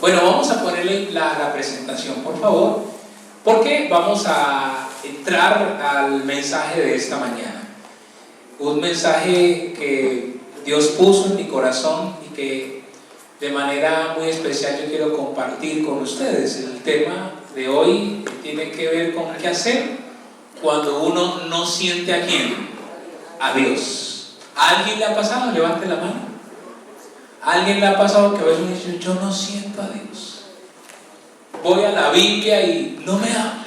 Bueno, vamos a ponerle la presentación, por favor, porque vamos a entrar al mensaje de esta mañana. Un mensaje que Dios puso en mi corazón y que de manera muy especial yo quiero compartir con ustedes. El tema de hoy tiene que ver con qué hacer cuando uno no siente a quién, a Dios. ¿A alguien le ha pasado? Levante la mano. ¿A alguien le ha pasado que a veces dice, yo no siento a Dios? Voy a la Biblia y no me habla.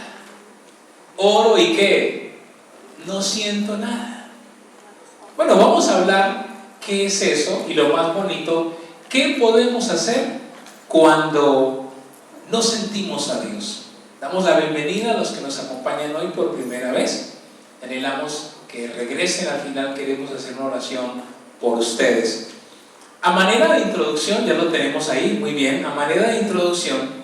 Oro y ¿qué? No siento nada. Bueno, vamos a hablar qué es eso y lo más bonito, qué podemos hacer cuando no sentimos a Dios. Damos la bienvenida a los que nos acompañan hoy por primera vez. Anhelamos que regresen. Al final queremos hacer una oración por ustedes. A manera de introducción, ya lo tenemos ahí, muy bien. A manera de introducción,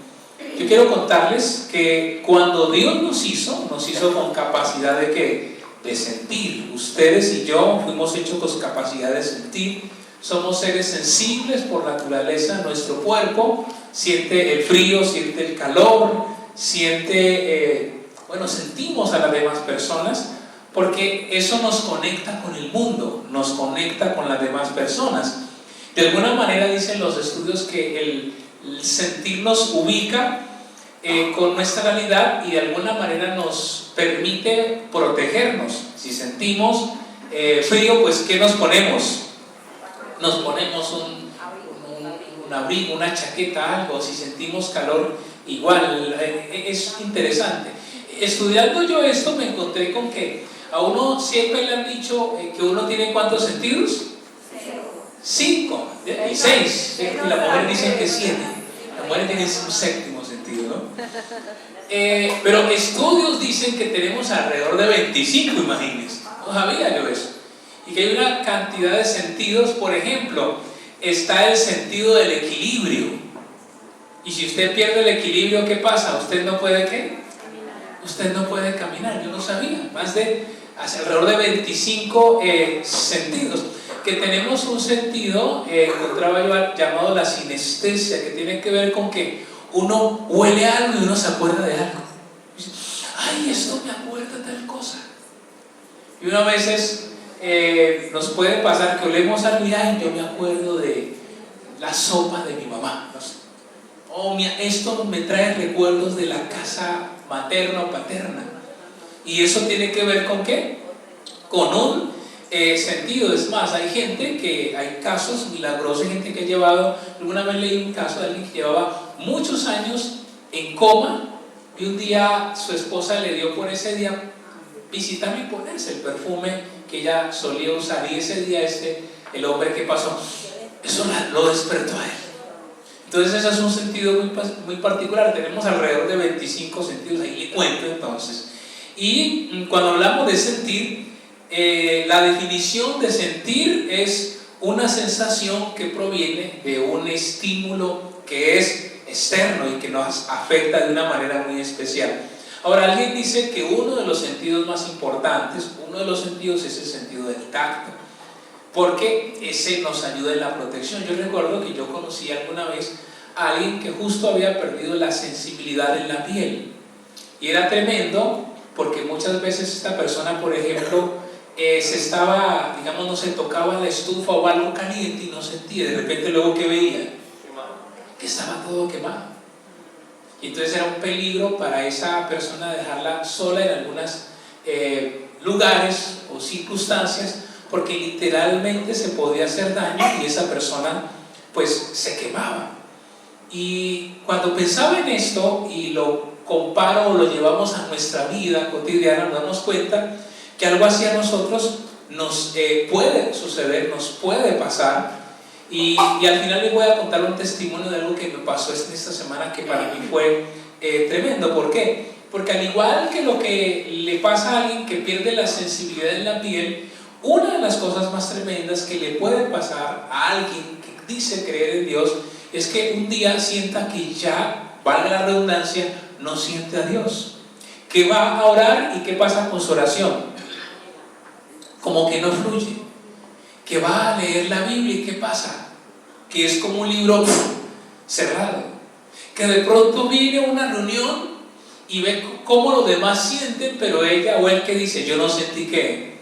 yo quiero contarles que cuando Dios nos hizo con capacidad de ¿qué? De sentir. Ustedes y yo fuimos hechos con capacidad de sentir. Somos seres sensibles por naturaleza. Nuestro cuerpo siente el frío, siente el calor, sentimos a las demás personas, porque eso nos conecta con el mundo, nos conecta con las demás personas. De alguna manera dicen los estudios que el sentir nos ubica con nuestra realidad y de alguna manera nos permite protegernos. Si sentimos frío, pues ¿qué nos ponemos? Nos ponemos un abrigo, una chaqueta, algo. Si sentimos calor, igual. Es interesante. Estudiando yo esto me encontré con que a uno siempre le han dicho que uno tiene ¿cuántos sentidos? 5 y 6, y la mujer dice que 7. La mujer tiene un séptimo sentido, ¿no? Pero estudios dicen que tenemos alrededor de 25, imagínense. No sabía yo eso. Y que hay una cantidad de sentidos. Por ejemplo, está el sentido del equilibrio. Y si usted pierde el equilibrio, ¿qué pasa? ¿Usted no puede qué? Usted no puede caminar. Yo no sabía. Alrededor de 25 sentidos. Que tenemos un sentido, encontraba yo, llamado la sinestesia, que tiene que ver con que uno huele algo y uno se acuerda de algo. Dice, ay, esto me acuerda de tal cosa. Y uno a veces nos puede pasar que olemos algo y ay, yo me acuerdo de la sopa de mi mamá, no sé. Oh, esto me trae recuerdos de la casa materna o paterna. Y eso tiene que ver con ¿qué? Con un sentido. Es más, hay casos milagrosos, gente que ha llevado, alguna vez leí un caso de alguien que llevaba muchos años en coma y un día su esposa le dio por ese día visitarme y ponerse el perfume que ella solía usar, y ese día el hombre que pasó, eso lo despertó a él. Entonces ese es un sentido muy particular. Tenemos alrededor de 25 sentidos, ahí le cuento entonces. Y cuando hablamos de sentir, la definición de sentir es una sensación que proviene de un estímulo que es externo y que nos afecta de una manera muy especial. Ahora, alguien dice que uno de los sentidos más importantes, uno de los sentidos es el sentido del tacto, porque ese nos ayuda en la protección. Yo recuerdo que yo conocí alguna vez a alguien que justo había perdido la sensibilidad en la piel, y era tremendo porque muchas veces esta persona, por ejemplo, no se tocaba la estufa o algo caliente y no sentía. De repente luego que veía que estaba todo quemado, y entonces era un peligro para esa persona dejarla sola en algunos lugares o circunstancias, porque literalmente se podía hacer daño y esa persona pues se quemaba. Y cuando pensaba en esto y lo comparo o lo llevamos a nuestra vida cotidiana, nos damos cuenta que algo así a nosotros nos puede suceder, nos puede pasar. Y al final les voy a contar un testimonio de algo que me pasó esta semana, que para mí fue tremendo. ¿Por qué? Porque al igual que lo que le pasa a alguien que pierde la sensibilidad en la piel, una de las cosas más tremendas que le puede pasar a alguien que dice creer en Dios es que un día sienta que ya, valga la redundancia, no siente a Dios, que va a orar y ¿qué pasa con su oración? Como que no fluye. Que va a leer la Biblia y ¿qué pasa? Que es como un libro cerrado. que de pronto viene a una reunión y ve cómo los demás sienten, pero ella o él que dice, yo no sentí que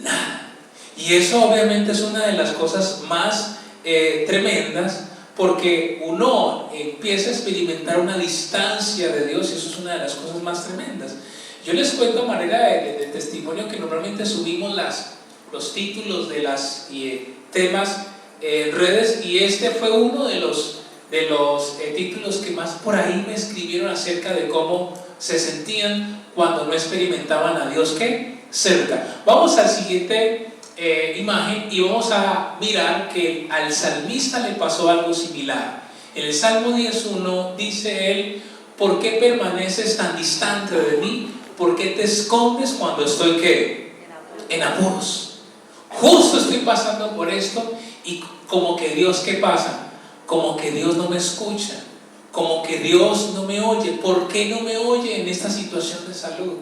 nada. Y eso obviamente es una de las cosas más tremendas, porque uno empieza a experimentar una distancia de Dios, y eso es una de las cosas más tremendas. Yo les cuento a manera de testimonio que normalmente subimos los títulos de los temas en redes, y este fue uno de los títulos que más por ahí me escribieron acerca de cómo se sentían cuando no experimentaban a Dios ¿qué? Cerca. Vamos al siguiente imagen y vamos a mirar que al salmista le pasó algo similar. En el Salmo 10:1 dice él: ¿por qué permaneces tan distante de mí? ¿Por qué te escondes cuando estoy ¿qué? En apuros. Justo estoy pasando por esto y como que Dios, ¿qué pasa? Como que Dios no me escucha, como que Dios no me oye. ¿Por qué no me oye en esta situación de salud?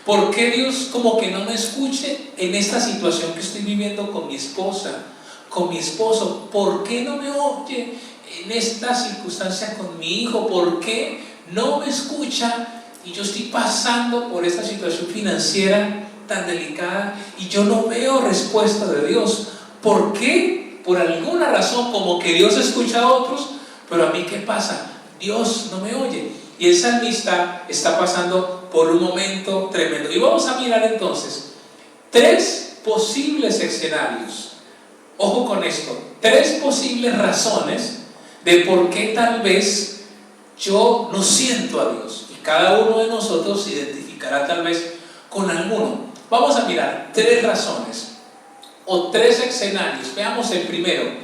¿Por qué Dios como que no me escuche en esta situación que estoy viviendo con mi esposa, con mi esposo? ¿Por qué no me oye en esta circunstancia con mi hijo? ¿Por qué no me escucha y yo estoy pasando por esta situación financiera tan delicada y yo no veo respuesta de Dios? ¿Por qué? Por alguna razón, como que Dios escucha a otros, pero a mí ¿qué pasa? Dios no me oye. Y el salmista está pasando por un momento tremendo. Y vamos a mirar entonces 3 posibles escenarios. Ojo con esto, 3 posibles razones de por qué tal vez yo no siento a Dios. Y cada uno de nosotros se identificará tal vez con alguno. Vamos a mirar 3 razones o 3 escenarios. Veamos el primero.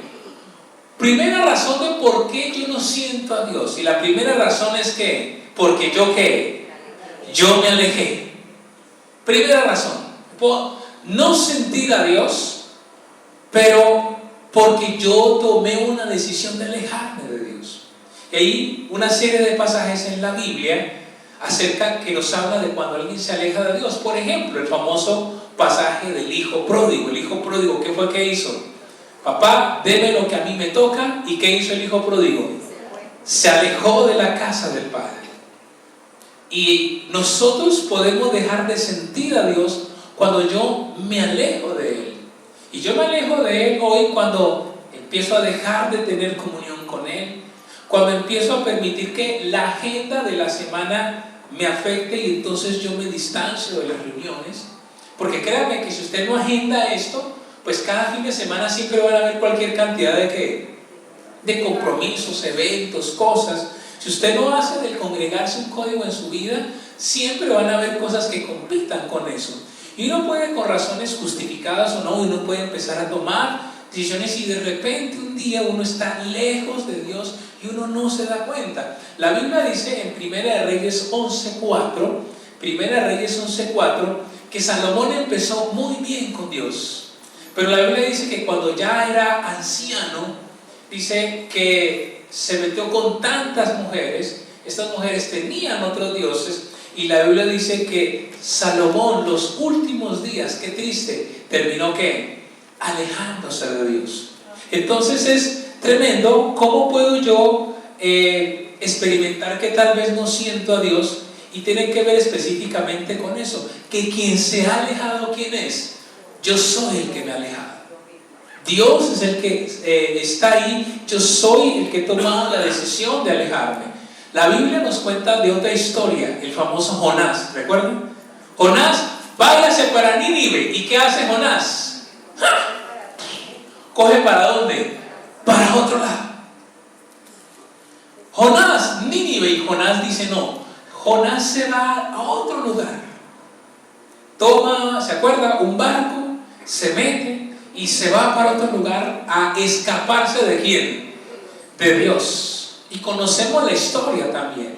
Primera razón de por qué yo no siento a Dios. Y la primera razón es que, porque yo ¿qué? Yo me alejé. Primera razón, por no sentir a Dios, pero porque yo tomé una decisión de alejarme de Dios. Y hay una serie de pasajes en la Biblia acerca que nos habla de cuando alguien se aleja de Dios. Por ejemplo, el famoso pasaje del hijo pródigo. El hijo pródigo, ¿qué fue que hizo? Papá, deme lo que a mí me toca. ¿Y qué hizo el hijo pródigo? Se alejó de la casa del padre. Y nosotros podemos dejar de sentir a Dios cuando yo me alejo de Él. Y yo me alejo de Él hoy cuando empiezo a dejar de tener comunión con Él, cuando empiezo a permitir que la agenda de la semana me afecte y entonces yo me distancio de las reuniones. Porque créanme que si usted no agenda esto, pues cada fin de semana siempre van a haber cualquier cantidad de compromisos, eventos, cosas. Si usted no hace del congregarse un código en su vida, siempre van a haber cosas que compitan con eso. Y uno puede, con razones justificadas o no, uno puede empezar a tomar decisiones y de repente un día uno está lejos de Dios y uno no se da cuenta. La Biblia dice en Primera de Reyes 11:4, que Salomón empezó muy bien con Dios. Pero la Biblia dice que cuando ya era anciano, dice que se metió con tantas mujeres, estas mujeres tenían otros dioses, y la Biblia dice que Salomón, los últimos días, qué triste, terminó ¿qué? Alejándose de Dios. Entonces es tremendo cómo puedo yo experimentar que tal vez no siento a Dios, y tiene que ver específicamente con eso, que quien se ha alejado, ¿quién es? Yo soy el que me ha alejado. Dios es el que está ahí. Yo soy el que he tomado la decisión de alejarme. La Biblia nos cuenta de otra historia, el famoso Jonás. ¿Recuerdan? Jonás, váyase para Nínive. ¿Y qué hace Jonás? ¡Ja! ¿Coge para dónde? Para otro lado. Jonás, Nínive. Y Jonás dice no. Jonás se va a otro lugar. Toma, ¿se acuerda? Un barco, se mete y se va para otro lugar a escaparse ¿de quién? De Dios. Y conocemos la historia también.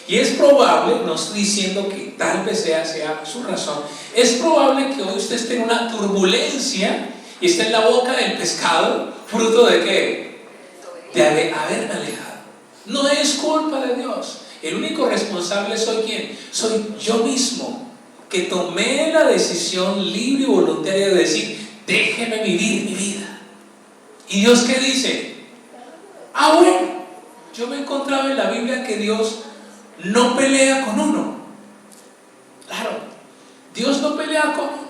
Y es probable, no estoy diciendo que tal vez sea su razón, es probable que hoy usted esté en una turbulencia y esté en la boca del pescado, fruto de ¿qué? De haberme alejado. No es culpa de Dios. El único responsable soy ¿quién? Soy yo mismo, que tomé la decisión libre y voluntaria de decir, déjeme vivir mi vida. ¿Y Dios qué dice? Ah, bueno, yo me encontraba en la Biblia que Dios no pelea con uno. Claro, Dios no pelea con uno.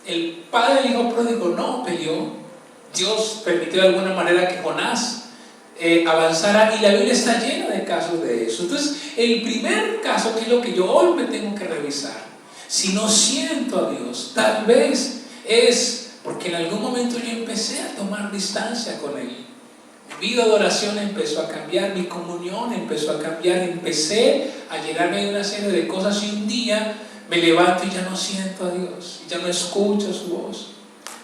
El padre del hijo pródigo no peleó. Dios permitió de alguna manera que Jonás avanzara, y la Biblia está llena de casos de eso. Entonces, el primer caso, que es lo que yo hoy me tengo que revisar, si no siento a Dios, tal vez es porque en algún momento yo empecé a tomar distancia con Él. Mi vida de oración empezó a cambiar, mi comunión empezó a cambiar, empecé a llenarme de una serie de cosas, y un día me levanto y ya no siento a Dios, ya no escucho su voz.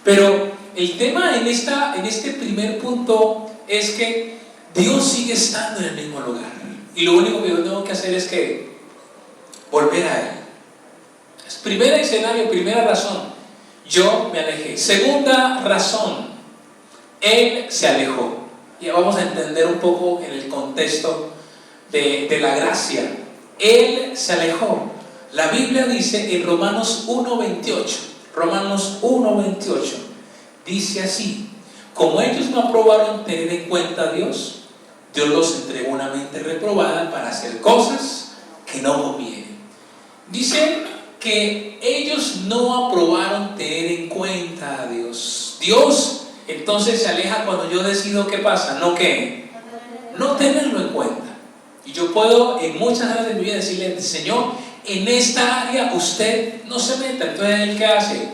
Pero el tema en este primer punto es que Dios sigue estando en el mismo lugar, y lo único que yo tengo que hacer es que volver a Él. Es primer escenario, primera razón, yo me alejé. Segunda razón, Él se alejó. Ya vamos a entender un poco en el contexto de la gracia. Él se alejó. La Biblia dice en Romanos 1:28, dice así: como ellos no aprobaron tener en cuenta a Dios, Dios los entregó una mente reprobada para hacer cosas que no convienen. Dice que ellos no aprobaron tener en cuenta a Dios. Dios entonces se aleja cuando yo decido, ¿qué pasa? No tenerlo en cuenta. Y yo puedo en muchas áreas de mi vida decirle: Señor, en esta área usted no se meta. Entonces, ¿él qué hace?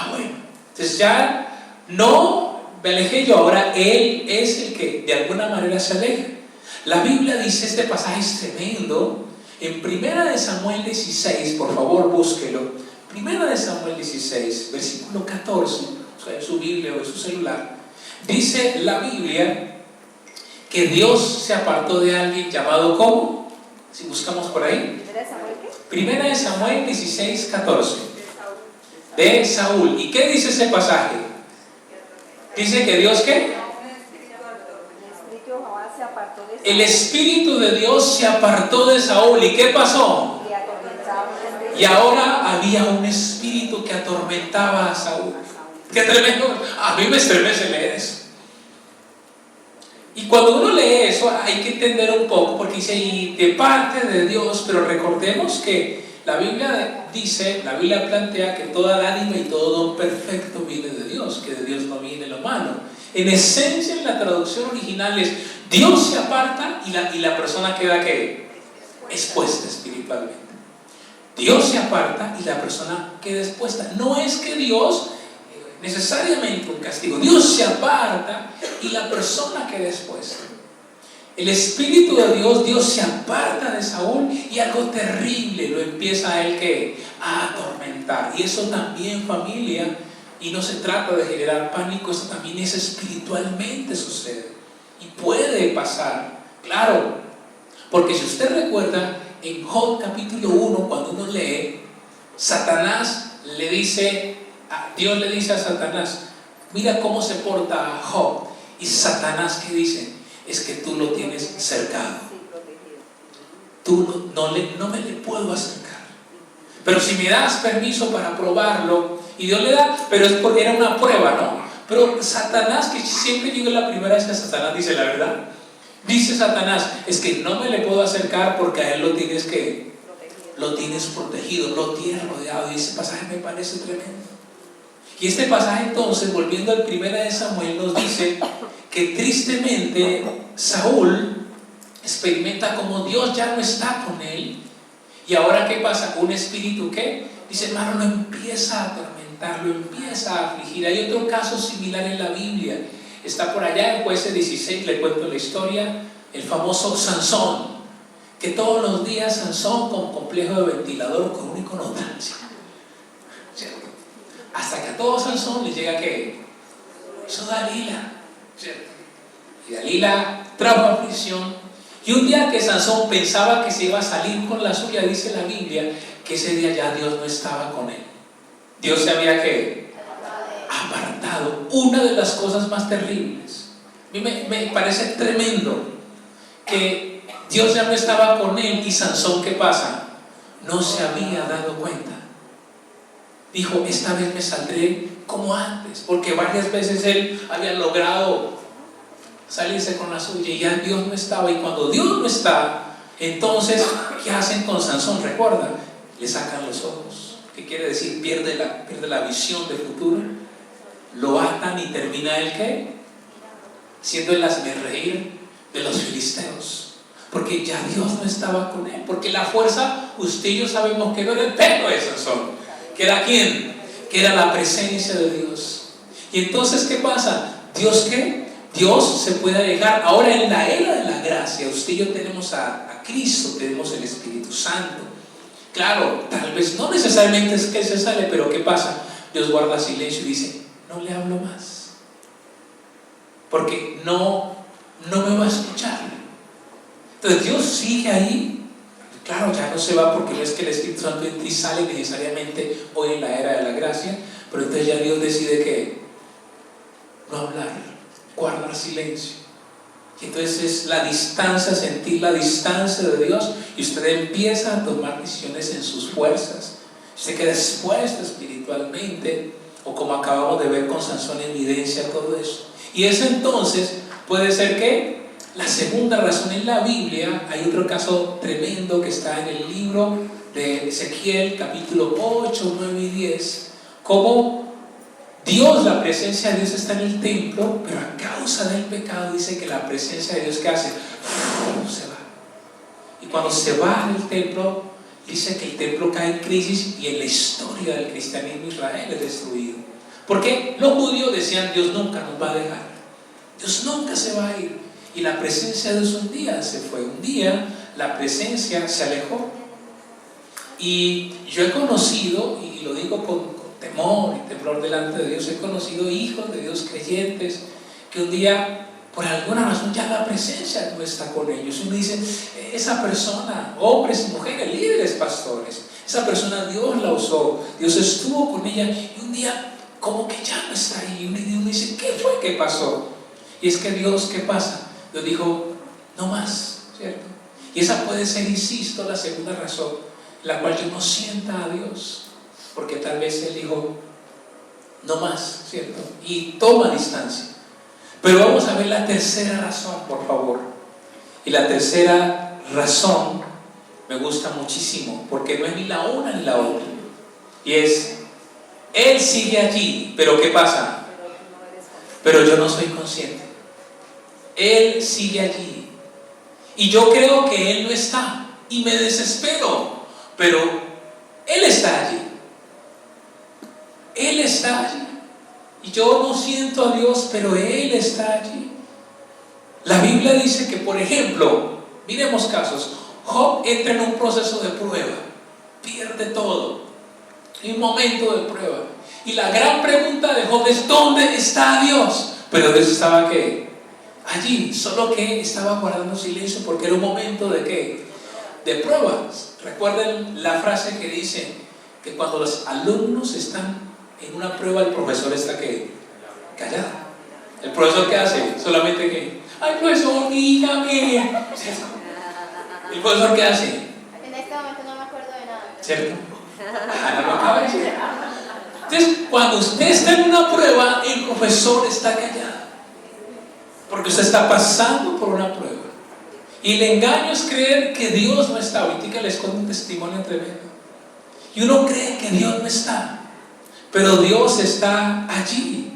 Bueno, entonces ya no me alejé yo, ahora Él es el que de alguna manera se aleja. La Biblia dice, este pasaje es tremendo, en 1 Samuel 16, por favor búsquelo. 1 Samuel 16, versículo 14, o sea, en su Biblia o en su celular. Dice la Biblia que Dios se apartó de alguien llamado, ¿cómo? Si buscamos por ahí. ¿1 Samuel 16, 14. De Saúl. ¿Y qué dice ese pasaje? Dice que Dios, ¿qué? El Espíritu de Dios se apartó de Saúl. ¿Y qué pasó? Y ahora había un espíritu que atormentaba a Saúl. ¡Qué tremendo! A mí me estremece leer eso. Y cuando uno lee eso hay que entender un poco, porque dice, y de parte de Dios, pero recordemos que la Biblia dice, la Biblia plantea que toda dádiva y todo don perfecto viene de Dios, que de Dios no viene lo malo. En esencia, en la traducción original es, Dios se aparta y la persona queda, ¿qué? Expuesta espiritualmente. Dios se aparta y la persona queda expuesta. No es que Dios necesariamente un castigo. Dios se aparta y la persona queda expuesta. El Espíritu de Dios, Dios se aparta de Saúl y algo terrible lo empieza a él a atormentar. Y eso también, familia, y no se trata de generar pánico, eso también es espiritualmente sucede y puede pasar, claro, porque si usted recuerda en Job capítulo 1, cuando uno lee, Satanás le dice, Dios le dice a Satanás, mira cómo se porta Job, y Satanás, ¿qué dice? Es que tú lo tienes cercado, tú no me le puedo acercar, pero si me das permiso para probarlo, y Dios le da, pero es porque era una prueba, ¿no? Pero Satanás, que siempre digo la primera vez que Satanás dice la verdad, dice Satanás, es que no me le puedo acercar porque a él lo tienes protegido, lo tienes rodeado, y ese pasaje me parece tremendo. Y este pasaje entonces, volviendo al 1 Samuel, nos dice que tristemente Saúl experimenta como Dios ya no está con él. Y ahora ¿qué pasa? Un espíritu que, dice hermano, lo empieza a atormentar, lo empieza a afligir. Hay otro caso similar en la Biblia, está por allá en Jueces 16, le cuento la historia, el famoso Sansón, que todos los días Sansón con complejo de ventilador, con una iconotrancia, ¿cierto? Hasta que a todo Sansón le llega que eso Dalila, ¿cierto? Y Dalila trajo aflicción, y un día que Sansón pensaba que se iba a salir con la suya, dice la Biblia que ese día ya Dios no estaba con él. Dios se había apartado. Una de las cosas más terribles, a mí me parece tremendo que Dios ya no estaba con él, y Sansón, ¿qué pasa? No se había dado cuenta. Dijo, esta vez me saldré como antes, porque varias veces él había logrado salirse con la suya y ya Dios no estaba. Y cuando Dios no está, entonces, ¿qué hacen con Sansón? Recuerda, le sacan los ojos. ¿Qué quiere decir? Pierde la visión de futuro. Lo atan y termina el ¿qué? Siendo el hazmerreír de los filisteos. Porque ya Dios no estaba con él. Porque la fuerza, usted y yo sabemos que no era el pelo de Sansón. ¿Que era quién? Que era la presencia de Dios. Y entonces, ¿qué pasa? ¿Dios qué? Dios se puede alejar. Ahora en la era de la gracia, usted y yo tenemos a Cristo, tenemos el Espíritu Santo. Claro, tal vez no necesariamente es que se sale, pero ¿qué pasa? Dios guarda silencio y dice, no le hablo más. Porque no me va a escuchar. Entonces Dios sigue ahí. Claro, ya no se va porque no es que el Espíritu Santo entre y sale necesariamente hoy en la era de la gracia, pero entonces ya Dios decide que no hablar, guardar silencio. Y entonces es la distancia, sentir la distancia de Dios, y usted empieza a tomar decisiones en sus fuerzas. Usted queda expuesto espiritualmente, o como acabamos de ver con Sansón, evidencia todo eso. Y eso entonces puede ser que la segunda razón. En la Biblia hay otro caso tremendo que está en el libro de Ezequiel, capítulo 8, 9 y 10, como Dios, la presencia de Dios está en el templo, pero a causa del pecado dice que la presencia de Dios, ¿qué hace? Se va. Y cuando se va del templo, dice que el templo cae en crisis, y en la historia del cristianismo Israel es destruido. Porque los judíos decían, Dios nunca nos va a dejar, Dios nunca se va a ir. Y la presencia de Dios un día se fue, un día la presencia se alejó. Y yo he conocido, y lo digo con temor y temblor delante de Dios, he conocido hijos de Dios creyentes que un día, por alguna razón, ya la presencia no está con ellos. Y uno dice, esa persona, hombres y mujeres, líderes, pastores, esa persona Dios la usó, Dios estuvo con ella, y un día como que ya no está ahí. Y uno dice, ¿qué fue que pasó? Y es que Dios, ¿qué pasa? Dios dijo, no más, ¿cierto? Y esa puede ser, insisto, la segunda razón, la cual yo no sienta a Dios, porque tal vez Él dijo, no más, ¿cierto? Y toma distancia. Pero vamos a ver la tercera razón, por favor. Y la tercera razón me gusta muchísimo, porque no es ni la una ni la otra. Y es, Él sigue allí, pero ¿qué pasa? Pero yo no soy consciente. Él sigue allí y yo creo que Él no está y me desespero, pero Él está allí. Él está allí y yo no siento a Dios, pero Él está allí. La Biblia dice que, por ejemplo, miremos casos. Job entra en un proceso de prueba, pierde todo, en un momento de prueba, y la gran pregunta de Job es, ¿dónde está Dios? Pero Dios estaba ¿qué? Allí, solo que estaba guardando silencio porque era un momento de ¿qué? De pruebas. Recuerden la frase que dice que cuando los alumnos están en una prueba, el profesor está ¿qué? Callado. ¿El profesor qué hace? Solamente que, ay profesor, dígame. ¿El profesor qué hace? En este momento no me acuerdo de nada. ¿Cierto? No lo acaba de decir. Entonces, cuando usted está en una prueba, el profesor está callado, porque usted está pasando por una prueba. Y el engaño es creer que Dios no está. Ahorita les cuento un testimonio tremendo. Y uno cree que Dios no está, pero Dios está allí.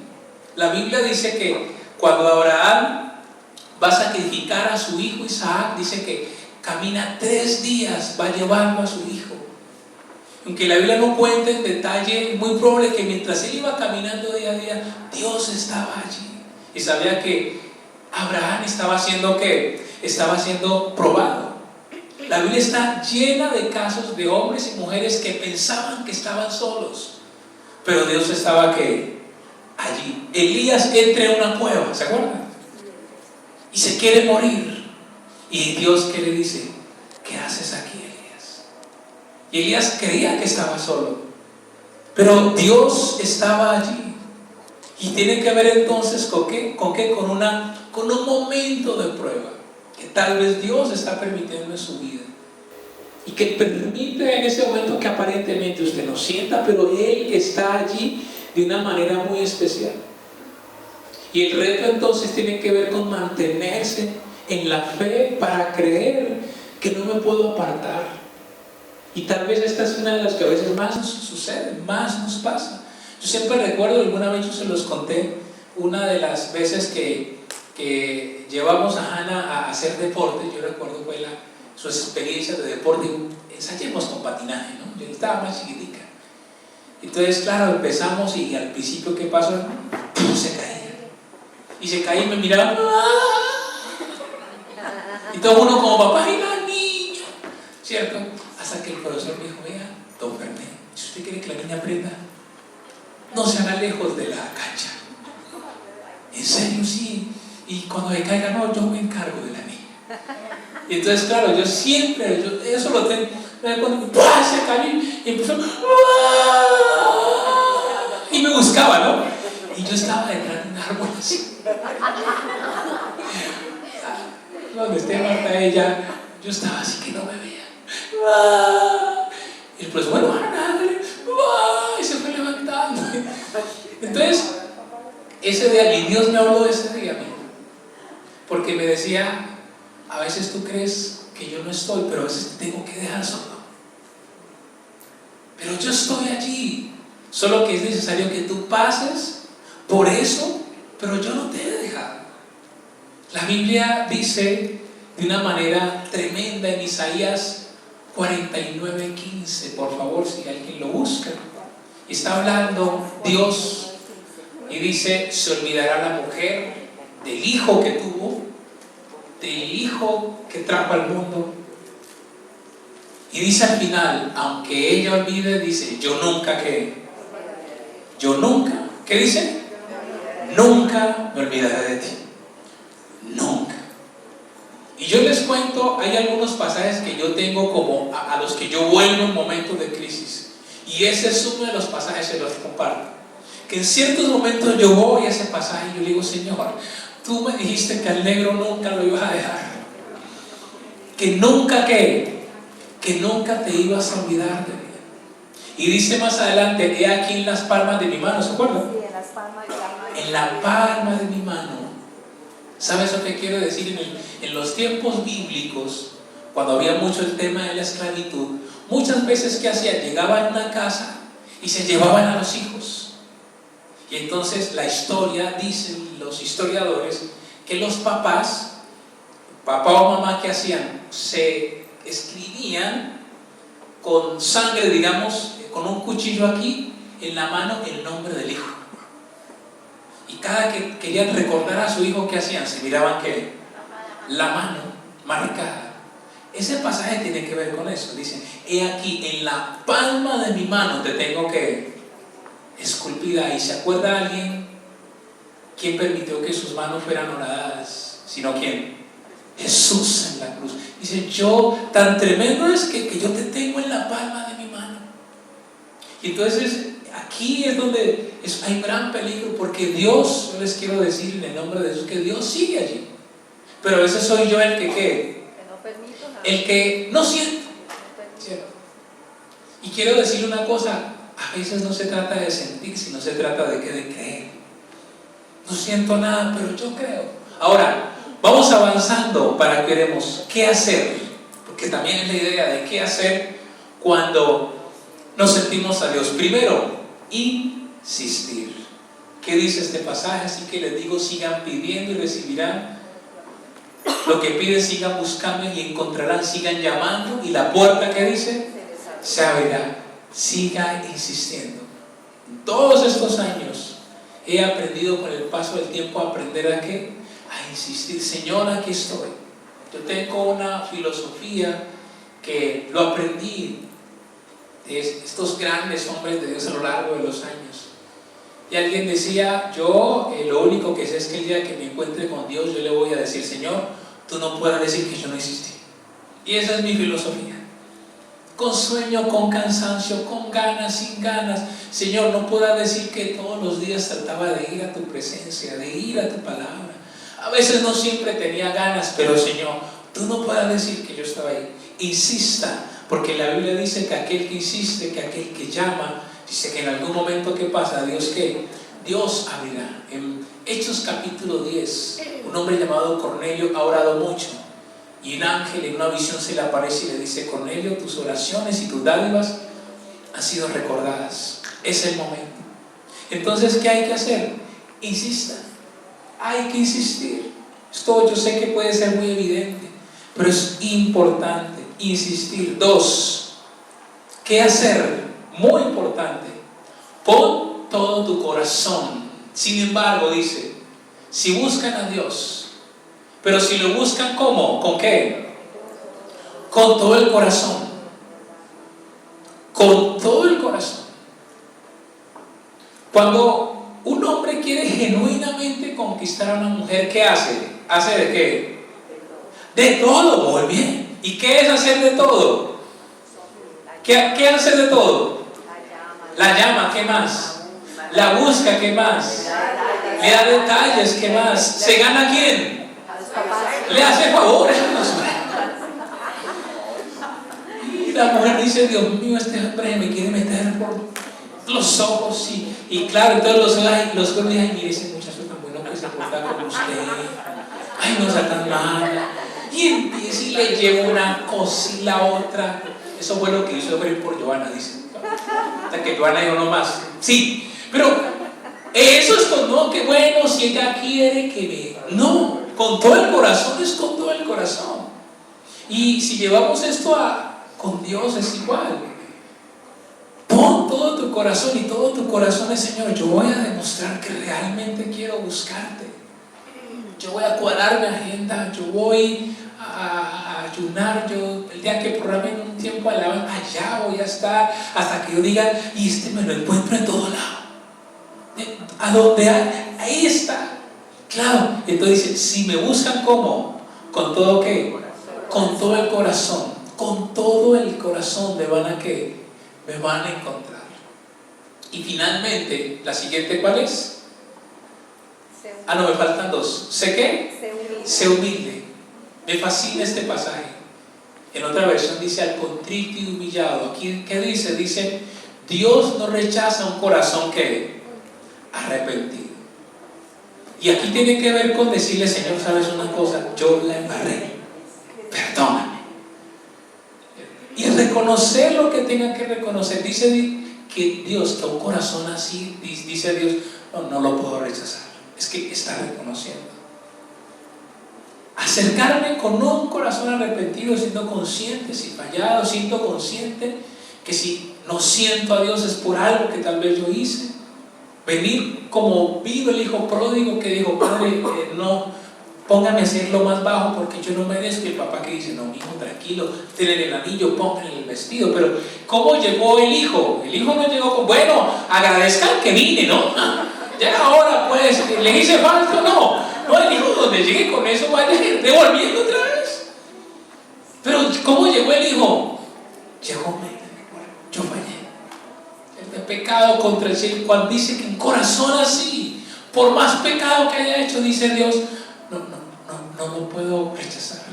La Biblia dice que cuando Abraham va a sacrificar a su hijo Isaac, dice que camina 3 días, va llevando a su hijo. Aunque la Biblia no cuenta en detalle, muy probable que mientras él iba caminando día a día, Dios estaba allí. Y sabía que Abraham estaba haciendo ¿qué? Estaba siendo probado. La Biblia está llena de casos de hombres y mujeres que pensaban que estaban solos, pero Dios estaba ¿qué? Allí. Elías entra en una cueva, ¿se acuerdan? Y se quiere morir. Y Dios, ¿qué le dice? ¿Qué haces aquí, Elías? Y Elías creía que estaba solo, pero Dios estaba allí. Y tiene que ver entonces ¿con qué? Con un momento de prueba que tal vez Dios está permitiendo en su vida, y que permite en ese momento que aparentemente usted no sienta, pero Él está allí de una manera muy especial. Y el reto entonces tiene que ver con mantenerse en la fe para creer que no me puedo apartar. Y tal vez esta es una de las que a veces más nos sucede, más nos pasa. Yo siempre recuerdo, alguna vez yo se los conté, una de las veces que llevamos a Hannah a hacer deporte. Yo recuerdo fue su experiencia de deporte. Ensayemos con patinaje, ¿no? Yo estaba más chiquitica. Entonces, claro, empezamos y al principio, ¿qué pasó? Se caía. Y se caía y me miraba. Y todo uno como papá, mira, niño, ¿cierto? Hasta que el profesor me dijo, vea, don Fernández, si usted quiere que la niña aprenda, no se haga lejos de la cancha. En serio, sí. Y cuando me caiga, no, yo me encargo de la niña. Y entonces, claro, yo siempre, eso lo tengo. Cuando se cayó y empezó, y me buscaba, ¿no? Y yo estaba detrás de un árbol así. Donde esté Marta, ella, yo estaba así que no me veía. Y el profesor, bueno, ándale, y se fue levantando. Entonces, ese día, y Dios me habló de ese día, amigo, porque me decía, a veces tú crees que yo no estoy, pero a veces te tengo que dejar solo. Pero yo estoy allí, solo que es necesario que tú pases por eso, pero yo no te he dejado. La Biblia dice de una manera tremenda en Isaías 49:15, por favor, si alguien lo busca, está hablando Dios y dice, se olvidará la mujer del hijo que tuvo, del hijo que trajo al mundo. Y dice al final, aunque ella olvide, dice, yo nunca, ¿qué dice? Nunca me olvidaré de ti. Nunca. Y yo les cuento, hay algunos pasajes que yo tengo como a los que yo vuelvo en momentos de crisis. Y ese es uno de los pasajes que los comparto. Que en ciertos momentos yo voy a ese pasaje y yo le digo, Señor, tú me dijiste que al negro nunca lo ibas a dejar. Que nunca te ibas a olvidar de mí. Y dice más adelante, he aquí en las palmas de mi mano, ¿se acuerdan? Sí, en las palmas de la mano. En la palma de mi mano. ¿Sabes lo que quiero decir? En los tiempos bíblicos, cuando había mucho el tema de la esclavitud, muchas veces ¿qué hacían? Llegaban a una casa y se llevaban a los hijos. Y entonces la historia, dicen los historiadores, que los papás, papá o mamá, ¿qué hacían? Se escribían con sangre, digamos, con un cuchillo aquí, en la mano, el nombre del hijo. Y cada que querían recordar a su hijo, ¿qué hacían? Se miraban que la mano marcada. Ese pasaje tiene que ver con eso. Dice, he aquí, en la palma de mi mano te tengo que esculpida. ¿Y se acuerda alguien quién permitió que sus manos fueran horadadas? Sino quién. Jesús en la cruz. Dice, yo, tan tremendo es que yo te tengo en la palma de mi mano. Y entonces aquí es donde hay un gran peligro, porque Dios, yo les quiero decir en el nombre de Jesús, que Dios sigue allí. Pero a veces soy yo el que ¿qué? No permito nada. El que no siento. ¿Cierto? Y quiero decir una cosa, a veces no se trata de sentir, sino se trata de creer. No siento nada, pero yo creo. Ahora, vamos avanzando para que veremos qué hacer, porque también es la idea de qué hacer cuando nos sentimos a Dios. Primero, insistir. ¿Qué dice este pasaje? Así que les digo, sigan pidiendo y recibirán. Lo que piden, sigan buscando y encontrarán. Sigan llamando y la puerta, ¿qué dice? Se abrirá. Siga insistiendo. Todos estos años he aprendido con el paso del tiempo a aprender a qué, a insistir. Señor, aquí estoy. Yo tengo una filosofía que lo aprendí de estos grandes hombres de Dios a lo largo de los años. Y alguien decía, yo lo único que sé es que el día que me encuentre con Dios, yo le voy a decir, Señor, tú no puedes decir que yo no existí. Y esa es mi filosofía. Con sueño, con cansancio, con ganas, sin ganas. Señor, no puedas decir que todos los días trataba de ir a tu presencia, de ir a tu palabra. A veces no siempre tenía ganas, pero Señor, tú no puedas decir que yo estaba ahí. Insista, porque la Biblia dice que aquel que insiste, que aquel que llama, dice que en algún momento, ¿qué pasa? Dios, ¿qué? Dios abrirá. En Hechos capítulo 10, un hombre llamado Cornelio ha orado mucho y un ángel en una visión se le aparece y le dice: Cornelio, tus oraciones y tus dádivas han sido recordadas, es el momento. Entonces, ¿qué hay que hacer? Insista, hay que insistir. Esto yo sé que puede ser muy evidente, pero es importante insistir. 2, ¿qué hacer? Muy importante, pon todo tu corazón. Sin embargo, dice, si buscan a Dios, pero si lo buscan ¿cómo? ¿Con qué? Con todo el corazón. Con todo el corazón. Cuando un hombre quiere genuinamente conquistar a una mujer, ¿qué hace? ¿Hace de qué? De todo, muy bien. ¿Y qué es hacer de todo? ¿Qué hace de todo? La llama, ¿qué más? La busca, ¿qué más? Le da detalles, ¿qué más? ¿Se gana quién? Le hace favores. Y la mujer dice: Dios mío, este hombre me quiere meter por los ojos. Y claro, entonces los ojos dicen: ay, mire, ese muchacho tan bueno que se porta con usted. Ay, no sea tan mal. Y empieza y le lleva una cosa y la otra. Eso fue lo que hizo por Joana, dice. Hasta que Joana dijo: no más. Sí, pero eso es con no, que bueno, si ella quiere que me... No, con todo el corazón es con todo el corazón. Y si llevamos esto con Dios es igual. Pon todo tu corazón, y todo tu corazón es: Señor, yo voy a demostrar que realmente quiero buscarte. Yo voy a cuadrar mi agenda, yo voy a ayunar, yo el día que programen un tiempo de alabanza, allá voy a estar hasta que yo diga: y este me lo encuentro en todo lado. A donde ahí está. Claro, entonces dice: si me buscan, ¿cómo? ¿Con todo qué? Con todo el corazón. Con todo el corazón me van a ¿qué? Me van a encontrar. Y finalmente, la siguiente, ¿cuál es? No, me faltan 2. ¿Sé qué? Sé humilde. Me fascina este pasaje. En otra versión dice: al contrito y humillado. Aquí, ¿qué dice? Dice: Dios no rechaza un corazón que arrepentido. Y aquí tiene que ver con decirle: Señor, ¿sabes una cosa? Yo la embarré, perdóname. Y reconocer lo que tenga que reconocer. Dice que Dios, que un corazón así, dice Dios, no lo puedo rechazar. Es que está reconociendo. Acercarme con un corazón arrepentido, siendo consciente si fallado, siendo consciente que si no siento a Dios es por algo que tal vez yo hice. Venir como vino el hijo pródigo que dijo: Padre, no, póngame a hacer lo más bajo porque yo no merezco. Y el papá que dice: no, hijo, tranquilo, denle el anillo, pónganle el vestido. Pero ¿cómo llegó el hijo? El hijo no llegó con: bueno, agradezcan que vine, ¿no? Ya ahora pues, ¿le hice falta? No, el hijo donde llegue con eso vaya devolviendo otra vez. Pero ¿cómo llegó el hijo? Llegó: yo fallé. El pecado contra el cielo. Cuando dice que un corazón así, por más pecado que haya hecho, dice Dios, no lo puedo rechazar.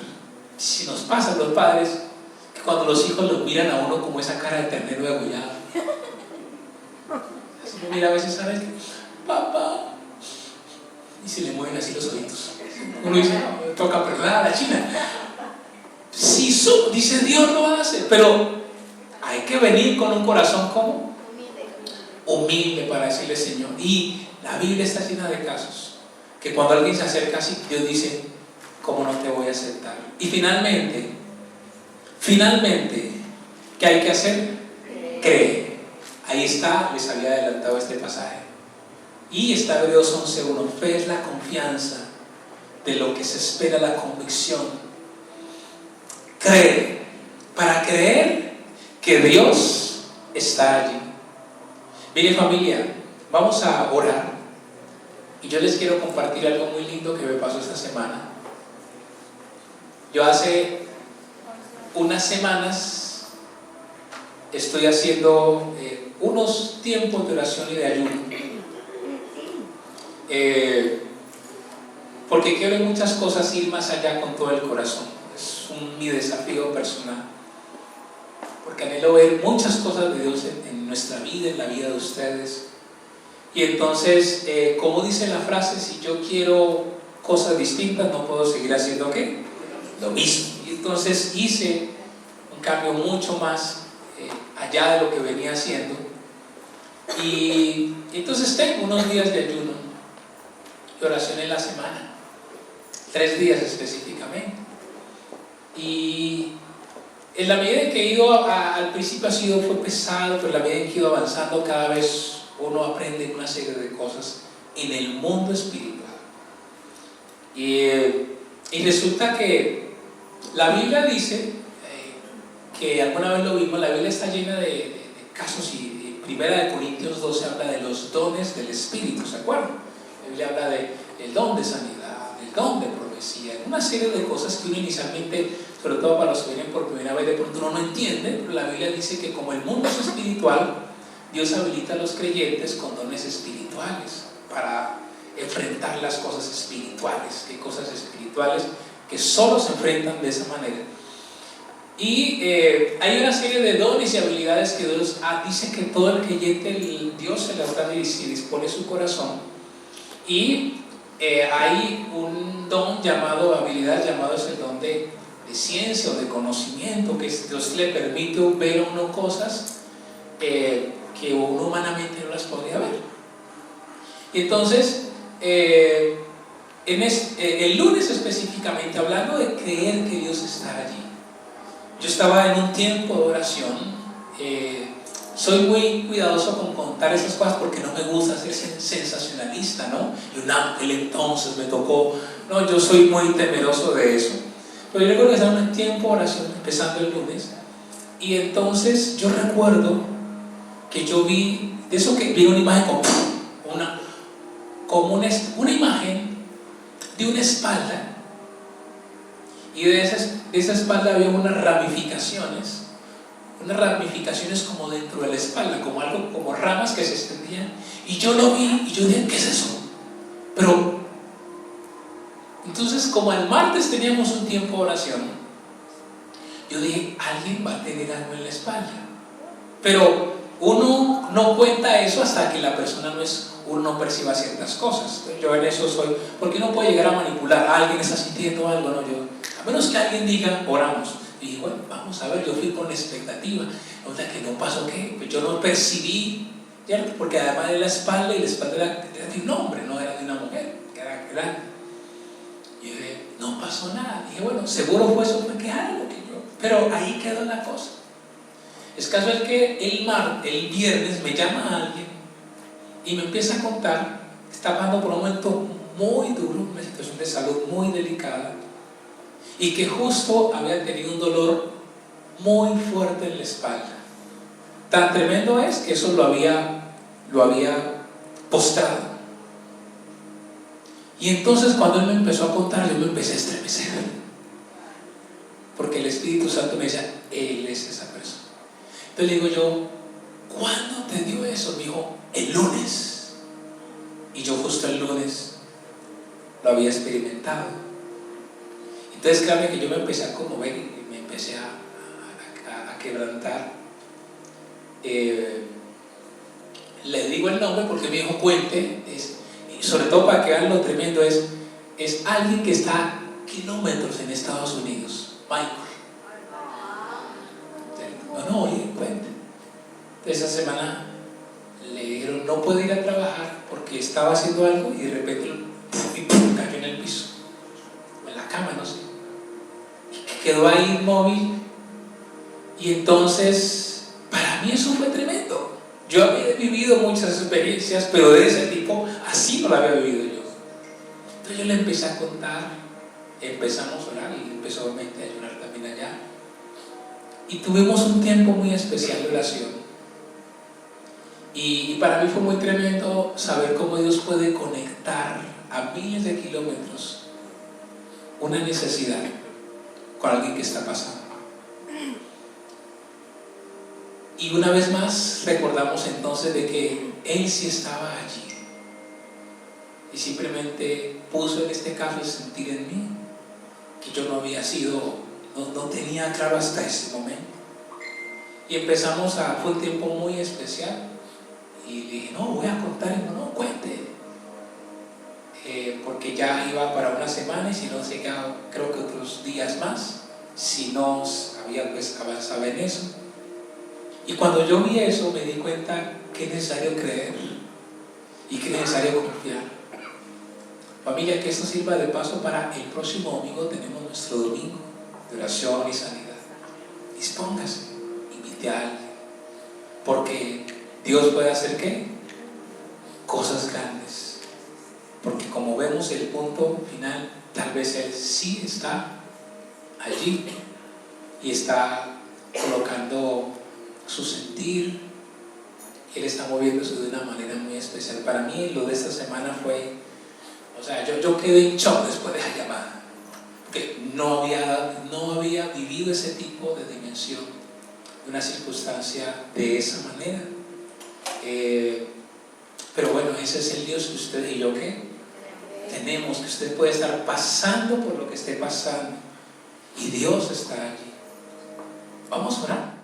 Si nos pasa a los padres, que cuando los hijos los miran a uno como esa cara de ternero degollado, así lo mira a veces, ¿sabes? Papá, y se le mueven así los ojitos. Uno dice: no, me toca perdonar a la China. Si dice Dios lo hace, pero hay que venir con un corazón como humilde para decirle: Señor. Y la Biblia está llena de casos que cuando alguien se acerca así, Dios dice: ¿cómo no te voy a aceptar? Y finalmente, ¿qué hay que hacer? Cree. Ahí está, les había adelantado este pasaje. Y está Hebreos 11:1. Fe es la confianza de lo que se espera, la convicción. Cree. Para creer que Dios está allí. Mire, familia, vamos a orar. Y yo les quiero compartir algo muy lindo que me pasó esta semana. Yo hace unas semanas estoy haciendo unos tiempos de oración y de ayuno. Porque quiero en muchas cosas ir más allá con todo el corazón. Es mi desafío personal. Porque anhelo ver muchas cosas de Dios en nuestra vida, en la vida de ustedes. Y entonces, como dice la frase, si yo quiero cosas distintas, no puedo seguir haciendo ¿qué? Lo mismo. Y entonces hice un cambio mucho más allá de lo que venía haciendo. Y entonces tengo unos días de ayuno y oración en la semana, 3 días específicamente. Y en la medida en que he ido, al principio fue pesado, pero en la medida en que he ido avanzando, cada vez uno aprende una serie de cosas en el mundo espiritual. Y resulta que la Biblia dice, que alguna vez lo vimos, la Biblia está llena de casos, y Primera de Corintios 12 habla de los dones del Espíritu, ¿se acuerdan? La Biblia habla del don de sanidad, del don de profecía, una serie de cosas que uno inicialmente, sobre todo para los que vienen por primera vez, de pronto uno no entiende, pero la Biblia dice que como el mundo es espiritual, Dios habilita a los creyentes con dones espirituales para enfrentar las cosas espirituales. ¿Qué cosas espirituales? Que solo se enfrentan de esa manera. Y hay una serie de dones y habilidades que Dios dice que todo el creyente, Dios se las da y dispone su corazón. Y hay un don llamado, habilidad llamado, es el don de ciencia o de conocimiento, que Dios le permite ver a uno cosas que uno humanamente no las podría ver. Y entonces, el lunes específicamente, hablando de creer que Dios está allí, yo estaba en un tiempo de oración. Soy muy cuidadoso con contar esas cosas porque no me gusta ser sensacionalista, ¿no? Y un ángel entonces me tocó. No, yo soy muy temeroso de eso. Pero yo recuerdo que estaba en un tiempo de oración, empezando el lunes, y entonces yo recuerdo que yo vi, de eso que vi una imagen como una imagen de una espalda, y de esa espalda había unas ramificaciones como dentro de la espalda, como ramas que se extendían, y yo lo vi y yo dije, ¿qué es eso? Pero entonces, como el martes teníamos un tiempo de oración, yo dije, alguien va a tener algo en la espalda, pero uno no cuenta eso hasta que la persona uno no perciba ciertas cosas. Entonces, yo en eso soy, porque uno puede llegar a manipular, alguien está sintiendo algo, no, a menos que alguien diga, oramos. Y dije, bueno, vamos a ver, yo fui con expectativa. O sea, que no pasó, ¿qué? Pues yo no percibí, ¿cierto? Porque además de la espalda, y la espalda era de un hombre, no era de una mujer, que era grande. Y yo dije, no pasó nada. Dije, bueno, seguro fue eso, fue que algo que yo. Pero ahí quedó la cosa. Es casual que el viernes me llama alguien y me empieza a contar que está pasando por un momento muy duro, una situación de salud muy delicada, y que justo había tenido un dolor muy fuerte en la espalda. Tan tremendo es que eso lo había postrado. Y entonces cuando él me empezó a contar, yo me empecé a estremecer, porque el Espíritu Santo me decía, él es esa persona. Entonces le digo yo, ¿cuándo te dio eso? Me dijo, el lunes. Y yo justo el lunes lo había experimentado. Entonces, claro que yo me empecé a conmover y me empecé a quebrantar. Le digo el nombre porque me dijo, cuente, y sobre todo para que vean lo tremendo, es alguien que está a kilómetros en Estados Unidos, Michael. No, oye, cuente. Esa semana le dijeron, no puede ir a trabajar porque estaba haciendo algo y de repente cayó en el piso, o en la cama, no sé. Quedó ahí inmóvil. Y entonces, para mí eso fue tremendo. Yo había vivido muchas experiencias, pero de ese tipo, así no la había vivido yo. Entonces yo le empecé a contar, empezamos a orar y empezó obviamente a llorar también allá. Y tuvimos un tiempo muy especial de oración. Y para mí fue muy tremendo saber cómo Dios puede conectar a miles de kilómetros una necesidad con alguien que está pasando. Y una vez más recordamos entonces de que Él sí estaba allí y simplemente puso en este caso el sentir en mí que yo no había sido, no tenía claro hasta ese momento. Y empezamos fue un tiempo muy especial, Y le dije, no, voy a contar. Y dijo, no, cuente. Porque ya iba para una semana y si no se quedaba, creo que otros días más, si no había pues avanzado en eso. Y cuando yo vi eso me di cuenta que es necesario creer y que es necesario confiar. Familia, que esto sirva de paso para el próximo domingo. Tenemos nuestro domingo de oración y sanidad. Dispóngase, invite a alguien, porque Dios puede hacer ¿qué? Cosas grandes. Porque como vemos el punto final, tal vez Él sí está allí y está colocando su sentir. Él está moviéndose de una manera muy especial. Para mí lo de esta semana fue, o sea, yo quedé en shock después de la llamada, porque no había vivido ese tipo de dimensión, de una circunstancia de esa manera. Pero bueno, ese es el Dios que usted y yo ¿qué? Tenemos, que usted puede estar pasando por lo que esté pasando y Dios está allí. Vamos a orar.